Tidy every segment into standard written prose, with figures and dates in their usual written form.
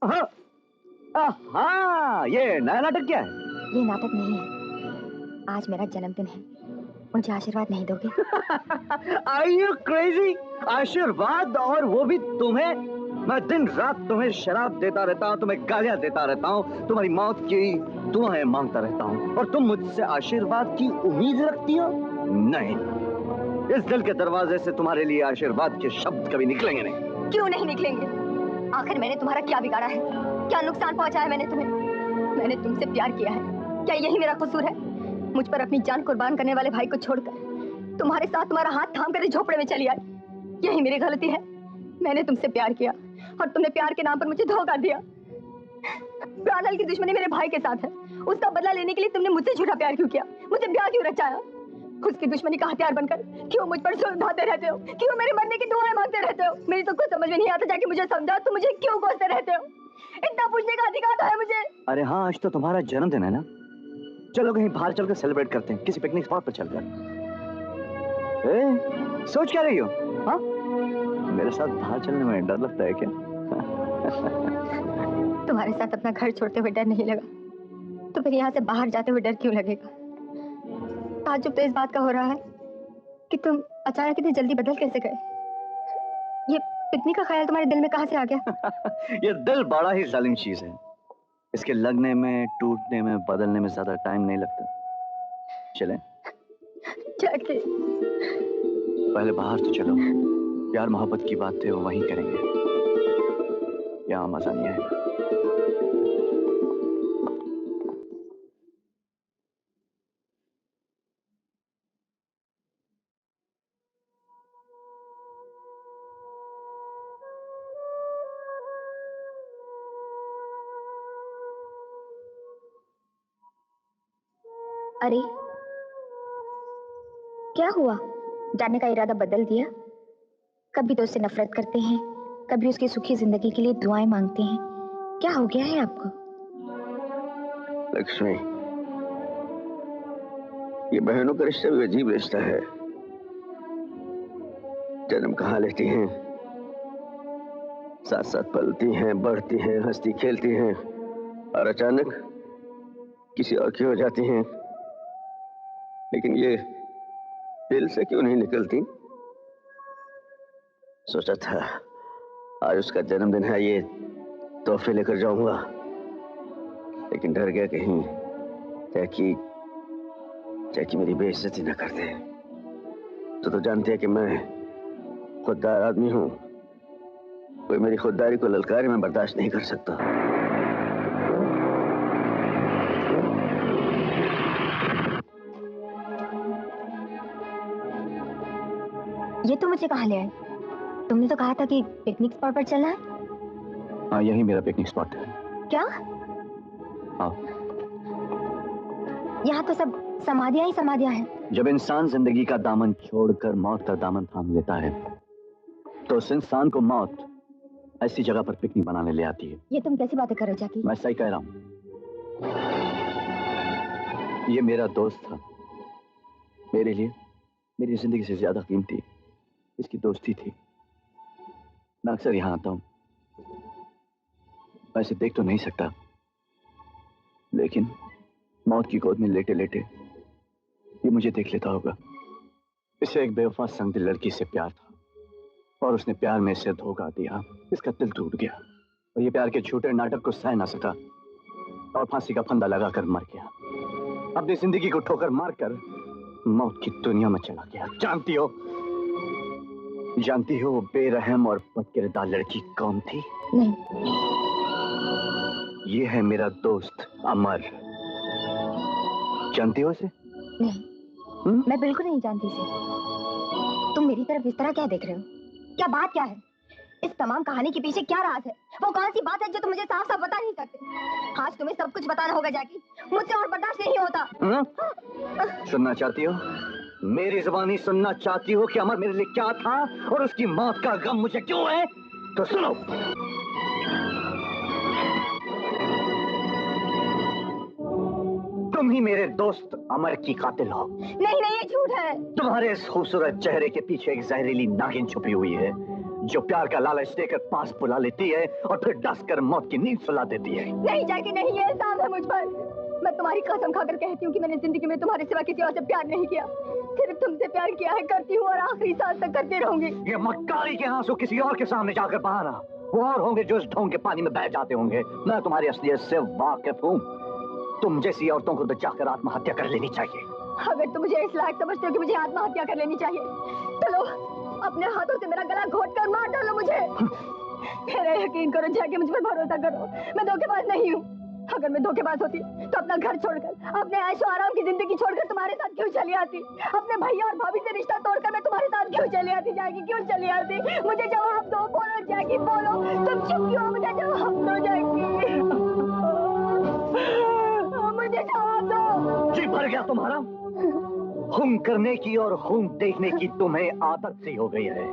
हाँ, ये नया नाटक क्या है? ये नाटक नहीं है, आज मेरा जन्मदिन है, मुझे आशीर्वाद नहीं दोगे? Are you crazy? आशीर्वाद, और वो भी तुम्हें? मैं दिन रात तुम्हें शराब देता रहता हूँ, तुम्हें गालियाँ देता रहता हूँ, तुम्हारी मौत की दुआएं मांगता रहता हूँ, और तुम मुझसे आशीर्वाद की उम्मीद रखती हो? नहीं, इस दिल के दरवाजे से तुम्हारे लिए आशीर्वाद के शब्द कभी निकलेंगे नहीं। क्यों नहीं निकलेंगे? आखिर मैंने तुम्हारा क्या बिगाड़ा है? क्या नुकसान पहुंचाया मैंने तुम्हें? मैंने तुमसे प्यार किया है, क्या यही मेरा कसूर है? मुझ पर अपनी जान कुर्बान करने वाले भाई को छोड़कर तुम्हारे साथ तुम्हारा हाथ थाम कर झोपड़े में चली आई, यही मेरी गलती है। मैंने तुमसे प्यार किया और तुमने प्यार के नाम पर मुझे धोखा दिया। प्राणल की दुश्मनी मेरे भाई के साथ है, उसका बदला लेने के लिए तुमने मुझसे झूठा प्यार क्यों किया? मुझे ब्याह क्यों रचाया? उसकी दुश्मनी का हथियार बनकर क्यों मुझ पर जुल्म ढाते रहते हो? क्यों मेरे मरने की दुआएं मांगते रहते हो? मेरी तो कुछ समझ में नहीं आता, जाके मुझे समझाओ, तुम मुझे क्यों कोसते रहते हो? इतना पूछने का अधिकार तो है मुझे। अरे हाँ, आज तो तुम्हारा जन्मदिन है ना, चलो कहीं बाहर चलकर सेलिब्रेट करते हैं, किसी पिकनिक स्पॉट पर चलकर। सोच क्या रही हो? हाँ, मेरे साथ बाहर चलने में डर लगता है क्या? तुम्हारे साथ अपना घर छोड़ते हुए डर नहीं लगा, तो फिर यहाँ से बाहर जाते हुए डर क्यों लगेगा? ताज्जुब तो इस बात का हो रहा है कि तुम अचानक इतनी जल्दी बदल कैसे गए? ये पिकनिक का ख्याल तुम्हारे दिल में कहाँ से आ गया? ये दिल बड़ा ही जालिम चीज है, इसके लगने में, टूटने में, बदलने में ज्यादा टाइम नहीं लगता। चलें? जाके पहले बाहर तो चलो, प्यार मोहब्बत की बातें वो वहीं करेंगे, यहाँ मजा नहीं आएगा। अरे क्या हुआ? जाने का इरादा बदल दिया? कभी तो उससे नफरत करते हैं, कभी उसकी सुखी जिंदगी के लिए दुआएं मांगते हैं। क्या हो गया है आपको? लक्ष्मी, ये बहनों का रिश्ता भी अजीब रिश्ता है। जन्म कहाँ लेती हैं, साथ साथ पलती हैं, बढ़ती हैं, हंसती खेलती हैं, और अचानक किसी और की हो जाती हैं। लेकिन ये दिल से क्यों नहीं निकलती? सोचा था आज उसका जन्मदिन है, ये तोहफे लेकर जाऊंगा, लेकिन डर गया कहीं जैकी मेरी बेइज्जती न कर दे। तो जानती है कि मैं खुददार आदमी हूं, कोई मेरी खुददारी को ललकारे में बर्दाश्त नहीं कर सकता। ये तो मुझे कहाँ ले आए? तुमने तो कहा था कि पिकनिक स्पॉट पर चलना है। हाँ, यही मेरा पिकनिक स्पॉट है। क्या? हाँ। यहाँ तो सब समाधियां ही समाधियां हैं। जब इंसान जिंदगी का दामन छोड़कर मौत का दामन थाम लेता है, तो उस इंसान को मौत ऐसी जगह पर पिकनिक बनाने ले आती है। ये तुम कैसी बातें कर रहे हो जाकी? मैं सही कह रहा हूँ। ये मेरा दोस्त था, मेरे लिए मेरी जिंदगी से ज्यादा कीमती इसकी दोस्ती थी। मैं अक्सर यहाँ आता हूँ, मैं इसे देख तो नहीं सकता, लेकिन मौत की गोद में लेटे लेटे ये मुझे देख लेता होगा। इसे एक बेवफा संगदिल लड़की से प्यार था, और उसने प्यार में इसे धोखा दिया। इसका दिल टूट गया, और ये प्यार के झूठे नाटक को सह ना सका, और फांसी का फंदा लगाकर मर गया। अपनी जिंदगी को ठोकर मारकर मौत की दुनिया में चला गया। जानती हो वो बेरहम और बदकिरदार लड़की कौन थी? नहीं। ये है मेरा दोस्त अमर। जानती हो इसे? नहीं। मैं बिल्कुल नहीं जानती इसे। तुम मेरी तरफ इस तरह क्या देख रहे हो? क्या बात क्या है? इस तमाम कहानी के पीछे क्या राज है? वो कौन सी बात है जो तुम मुझे साफ साफ बता नहीं सकते? आज तुम्हें सब कुछ बताना होगा जाकी, मुझसे और बर्दाश्त नहीं होता। सुनना चाहती हो? मेरी जुबानी सुनना चाहती हो कि अमर मेरे लिए क्या था और उसकी मौत का गम मुझे क्यों है? तो सुनो। तुम ही मेरे दोस्त अमर की कातिल हो। नहीं नहीं, ये झूठ है। तुम्हारे इस खूबसूरत चेहरे के पीछे एक जहरीली नागिन छुपी हुई है, जो प्यार का लालच देकर पास बुला लेती है और फिर डस कर मौत की नींद सुला देती है। नहीं जैकी नहीं, ये इल्जाम है मुझ पर। मैं तुम्हारी कसम खाकर कहती हूँ कि मैंने जिंदगी में तुम्हारे सिवा किसी और से प्यार नहीं किया, सिर्फ तुमसे प्यार किया है, करती हूँ और आखिरी सांस तक करती रहूंगी। ये मक्कारी के आंसू किसी और के सामने जाकर बहाना, वो और होंगे जो इस ढोंग के पानी में बह जाते होंगे। मैं तुम्हारी असलियत से वाकिफ हूँ। तुम जैसी औरतों को तो जाकर आत्महत्या कर लेनी चाहिए। अगर तुम मुझे इस लायक समझते हो कि मुझे आत्महत्या कर लेनी चाहिए, तो लो अपने हाथों से मेरा गला घोट कर मार डालो मुझे। मेरा यकीन करो जैकी, मुझ पर भरोसा करो, मैं धोखेबाज नहीं हूँ। अगर मैं धोखेबाज होती तो अपना घर छोड़कर, अपने ऐशो आराम की जिंदगी छोड़कर तुम्हारे साथ क्यों चली आती? अपने भैया और भाभी से रिश्ता तोड़कर मैं तुम्हारे साथ क्यों चली आती? जैकी क्यों चली आती? मुझे जवाब दो, बोलो जैकी, बोलो। तुम चुप क्यों? मुझे जवाब दो जैकी, मुझे जवाब दो। जी भर गया तुम्हारा? खून करने की और खून देखने की तुम्हें आदत सी हो गई है,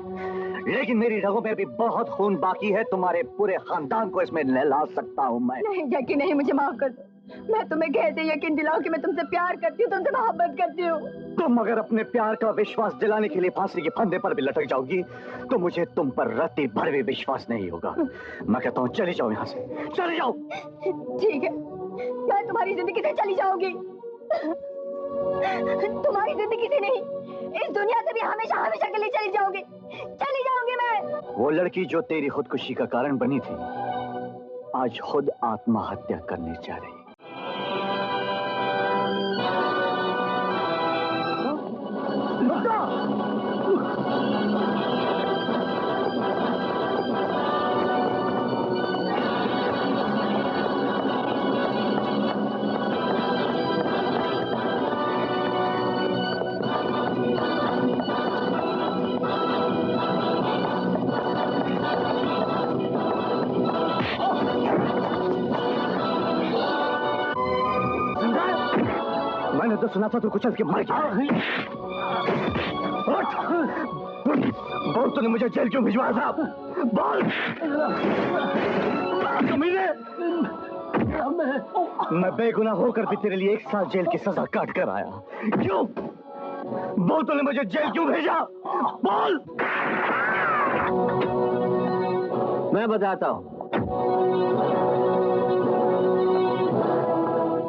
लेकिन मेरी रगों में भी बहुत खून बाकी है। तुम्हारे पूरे खानदान को इसमें नहला सकता हूँ मैं। नहीं जैकी नहीं, मुझे माफ कर दो। मैं तुम्हें कैसे यकीन दिलाऊं कि मैं तुमसे प्यार करती हूँ, तुमसे मोहब्बत करती हूँ? तुम अगर अपने प्यार का विश्वास दिलाने के लिए फांसी के फंदे पर भी लटक जाओगी तो मुझे तुम पर रत्ती भर भी विश्वास नहीं होगा। मैं कहता हूँ चली जाओ यहाँ से, चली जाओ। ठीक है, मैं तुम्हारी जिंदगी से चली जाऊंगी। तुम्हारी जिंदगी से नहीं, इस दुनिया से भी हमेशा हमेशा के लिए चली जाऊंगी मैं। वो लड़की जो तेरी खुदकुशी का कारण बनी थी, आज खुद आत्महत्या करने जा रही है। मैंने तो सुना था तू कुचल के मर गया। बोल, तूने मुझे जेल क्यों भिजवाया था? बोल। मैं बेगुनाह होकर भी तेरे लिए 1 साल जेल की सजा काट कर आया। क्यों? बोल, तूने मुझे जेल क्यों भेजा? बोल। मैं बताता हूँ।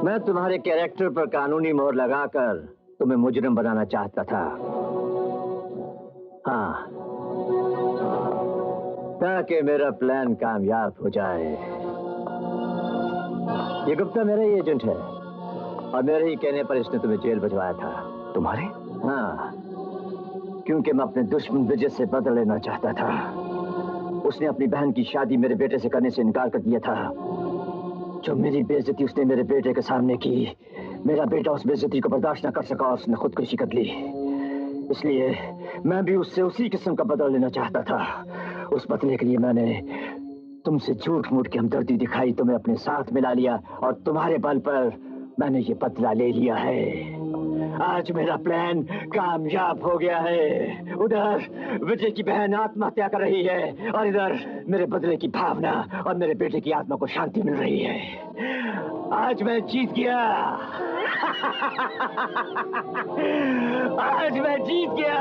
मैं तुम्हारे कैरेक्टर पर कानूनी मोहर लगाकर तुम्हें मुजरिम बनाना चाहता था। हाँ, ताकि मेरा प्लान कामयाब हो जाए। ये गुप्ता मेरा ही एजेंट है और मेरे ही कहने पर इसने तुम्हें जेल भिजवाया था। तुम्हारे? हाँ, क्योंकि मैं अपने दुश्मन विजय से बदला लेना चाहता था। उसने अपनी बहन की शादी मेरे बेटे से करने से इनकार कर दिया था। जो मेरी बेइज्जती उसने मेरे बेटे के सामने की, मेरा बेटा उस बेइज्जती को बर्दाश्त न कर सका और उसने खुदकुशी कर ली। इसलिए मैं भी उससे उसी किस्म का बदला लेना चाहता था। उस बदले के लिए मैंने तुमसे झूठ मूठ की हमदर्दी दिखाई, तुम्हें अपने साथ मिला लिया और तुम्हारे बल पर मैंने ये बदला ले लिया है। आज मेरा प्लान कामयाब हो गया है। उधर विजय की बहन आत्महत्या कर रही है और इधर मेरे बदले की भावना और मेरे बेटे की आत्मा को शांति मिल रही है। आज मैं जीत गया। आज मैं जीत गया।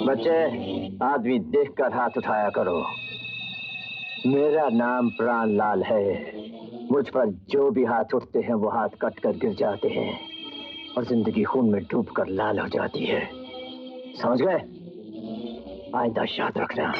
बच्चे, आदमी देखकर हाथ उठाया करो। मेरा नाम प्राणलाल है। मुझ पर जो भी हाथ उठते हैं वो हाथ कट कर गिर जाते हैं और जिंदगी खून में डूबकर लाल हो जाती है। समझ गए? आइंदा याद रखना।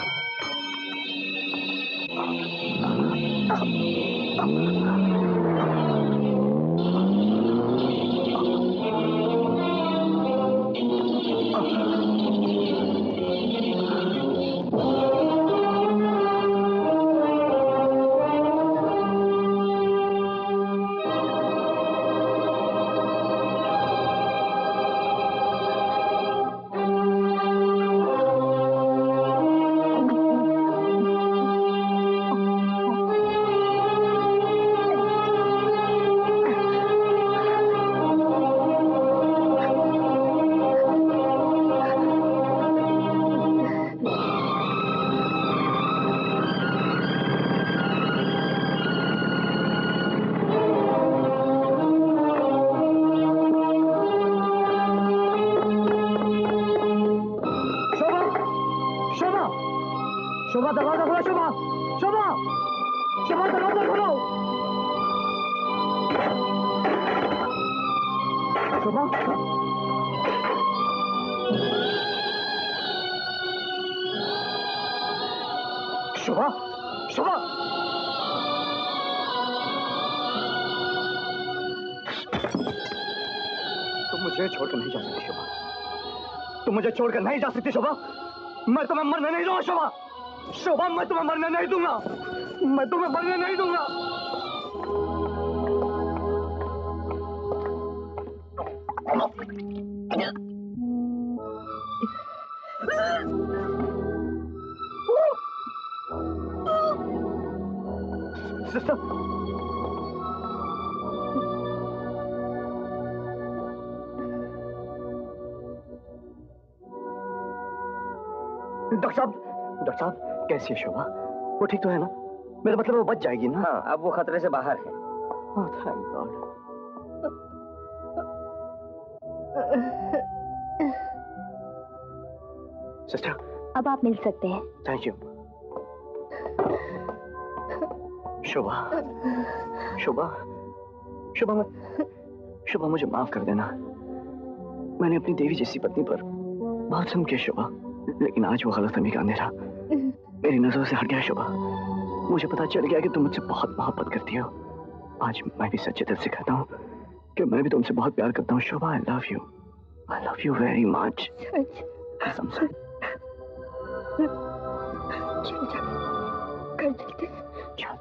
शोभा दरवाजा खोलो, शोभा, शोभा, शोभा दरवाजा खोलो। शोभा, शोभा, शोभा, तुम मुझे छोड़कर नहीं जा सकती शोभा, तुम मुझे छोड़कर नहीं जा सकती शोभा। मैं तुम्हें मरने नहीं दूंगा शोभा, शोभा मैं तुम्हें मरने नहीं दूंगा, मैं तुम्हें मरने नहीं दूंगा। सिस्टर, डॉक्टर साहब कैसी है शोभा? वो ठीक तो है ना? मेरा मतलब वो बच जाएगी ना? हाँ, अब वो खतरे से बाहर है। Oh thank God. सिस्टर, अब आप मिल सकते हैं। Thank you. शोभा, शोभा, शोभा, शोभा मुझे माफ कर देना। मैंने अपनी देवी जैसी पत्नी पर बहुत जुल्म किया शोभा, लेकिन आज वो गलतफहमी का अंधेरा मेरी नजरों से हट गया शोभा। मुझे पता चल गया कि तुम मुझसे बहुत मोहब्बत करती हो। आज मैं भी सच्चे दिल से कहता हूँ कि मैं भी तुमसे बहुत प्यार करता हूँ Shobha. I love you very much. कसम से। चल, घर चलते। चल।